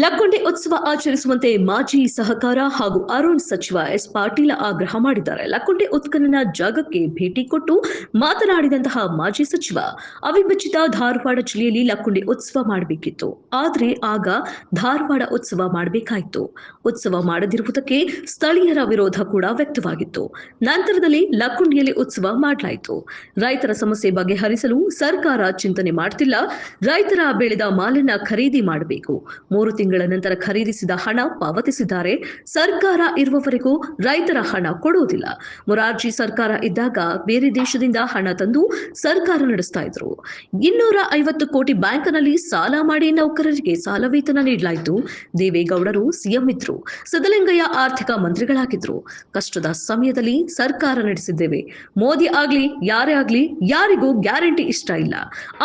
ಲಕ್ಕುಂಡಿ ಉತ್ಸವ ಆಚರಿಸುವಂತೆ ಮಾಜಿ ಸಹಕಾರ ಹಾಗೂ ಅರುಣ್ ಸಚಿವ ಎಸ್ ಪಾಟೀಲ ಆಗ್ರಹ ಮಾಡಿದ್ದಾರೆ. ಲಕ್ಕುಂಡಿ ಉತ್ಖನನ ಜಾಗಕ್ಕೆ ಭೇಟಿ ಕೊಟ್ಟು ಮಾತನಾಡಿದಂತಹ ಮಾಜಿ ಸಚಿವ, ಅವಿಭಜಿತ ಧಾರವಾಡ ಜಿಲ್ಲೆಯಲ್ಲಿ ಲಕ್ಕುಂಡಿ ಉತ್ಸವ ಮಾಡಬೇಕಿತ್ತು. ಆದ್ರೆ ಆಗ ಧಾರವಾಡ ಉತ್ಸವ ಮಾಡಬೇಕಾಯಿತು. ಉತ್ಸವ ಮಾಡದಿರುವುದಕ್ಕೆ ಸ್ಥಳೀಯರ ವಿರೋಧ ಕೂಡ ವ್ಯಕ್ತವಾಗಿತ್ತು. ನಂತರದಲ್ಲಿ ಲಕ್ಕುಂಡಿಯಲ್ಲಿ ಉತ್ಸವ ಮಾಡಲಾಯಿತು. ರೈತರ ಸಮಸ್ಯೆ ಬಗೆಹರಿಸಲು ಸರ್ಕಾರ ಚಿಂತನೆ ಮಾಡ್ತಿಲ್ಲ. ರೈತರ ಬೆಳೆದ ಮಾಲನ್ನ ಖರೀದಿ ಮಾಡಬೇಕು. 3 ತಿಂಗಳ ನಂತರ ಖರೀದಿಸಿದ ಹಣ ಪಾವತಿಸಿದ್ದಾರೆ. ಸರ್ಕಾರ ಇರುವವರೆಗೂ ರೈತರ ಹಣ ಕೊಡುವುದಿಲ್ಲ. ಮೊರಾರ್ಜಿ ಸರ್ಕಾರ ಇದ್ದಾಗ ಬೇರೆ ದೇಶದಿಂದ ಹಣ ತಂದು ಸರ್ಕಾರ ನಡೆಸ್ತಾ ಇದ್ರು. 250 ಕೋಟಿ ಬ್ಯಾಂಕ್ನಲ್ಲಿ ಸಾಲ ಮಾಡಿ ನೌಕರರಿಗೆ ಸಾಲ ವೇತನ ನೀಡಲಾಯಿತು. ದೇವೇಗೌಡರು ಸಿಎಂ ಇದ್ರು. ಸಿದ್ದಲಿಂಗಯ್ಯ ಆರ್ಥಿಕ ಮಂತ್ರಿಗಳಾಗಿದ್ರು. ಕಷ್ಟದ ಸಮಯದಲ್ಲಿ ಸರ್ಕಾರ ನಡೆಸಿದ್ದೇವೆ. ಮೋದಿ ಆಗ್ಲಿ ಯಾರೇ ಆಗ್ಲಿ ಯಾರಿಗೂ ಗ್ಯಾರಂಟಿ ಇಷ್ಟ ಇಲ್ಲ.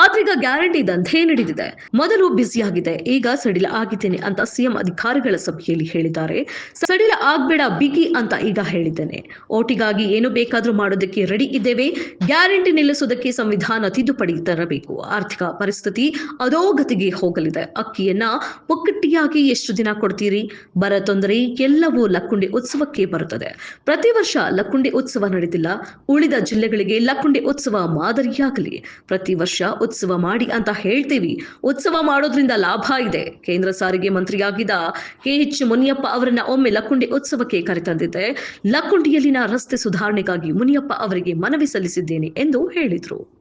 ಆದ್ರೀಗ ಗ್ಯಾರಂಟಿ ದಂಧೆ ನಡೆದಿದೆ. ಮೊದಲು ಬ್ಯುಸಿಯಾಗಿದೆ, ಈಗ ಸಡಿಲ ಆಗಿದ್ದೇನೆ ಅಂತ ಸಿಎಂ ಅಧಿಕಾರಿಗಳ ಸಭೆಯಲ್ಲಿ ಹೇಳಿದ್ದಾರೆ. ಸಡಿಲ ಆಗ್ಬೇಡ ಬಿಗಿ ಅಂತ ಈಗ ಹೇಳಿದ್ದೇನೆ. ಓಟಿಗಾಗಿ ಏನು ಬೇಕಾದ್ರೂ ಮಾಡೋದಕ್ಕೆ ರೆಡಿ ಇದ್ದೇವೆ. ಗ್ಯಾರಂಟಿ ನಿಲ್ಲಿಸೋದಕ್ಕೆ ಸಂವಿಧಾನ ತಿದ್ದುಪಡಿ ತರಬೇಕು. ಆರ್ಥಿಕ ಪರಿಸ್ಥಿತಿ ಅಧೋಗತಿಗೆ ಹೋಗಲಿದೆ. ಅಕ್ಕಿಯನ್ನ ಪುಕ್ಕಟ್ಟಿಯಾಗಿ ಎಷ್ಟು ದಿನ ಕೊಡ್ತೀರಿ? ಬರ ತೊಂದರೆ ಎಲ್ಲವೂ ಲಕ್ಕುಂಡಿ ಉತ್ಸವಕ್ಕೆ ಬರುತ್ತದೆ. ಪ್ರತಿ ವರ್ಷ ಲಕ್ಕುಂಡಿ ಉತ್ಸವ ನಡೆದಿಲ್ಲ. ಉಳಿದ ಜಿಲ್ಲೆಗಳಿಗೆ ಲಕ್ಕುಂಡಿ ಉತ್ಸವ ಮಾದರಿಯಾಗಲಿ. ಪ್ರತಿ ವರ್ಷ ಉತ್ಸವ ಮಾಡಿ ಅಂತ ಹೇಳ್ತೀವಿ. ಉತ್ಸವ ಮಾಡೋದ್ರಿಂದ ಲಾಭ ಇದೆ. ಕೇಂದ್ರ ಸಾರಿಗೆ ಮಂತ್ರಿಯಾಗಿದ್ದ KH ಮುನಿಯಪ್ಪ ಅವರನ್ನ ಒಮ್ಮೆ ಲಕ್ಕುಂಡಿ ಉತ್ಸವಕ್ಕೆ ಕರೆತಂದಿದ್ದೆ. ಲಕ್ಕುಂಡಿಯಲ್ಲಿನ ರಸ್ತೆ ಸುಧಾರಣೆಗಾಗಿ ಮುನಿಯಪ್ಪ ಅವರಿಗೆ ಮನವಿ ಸಲ್ಲಿಸಿದ್ದೇನೆ ಎಂದು ಹೇಳಿದರು.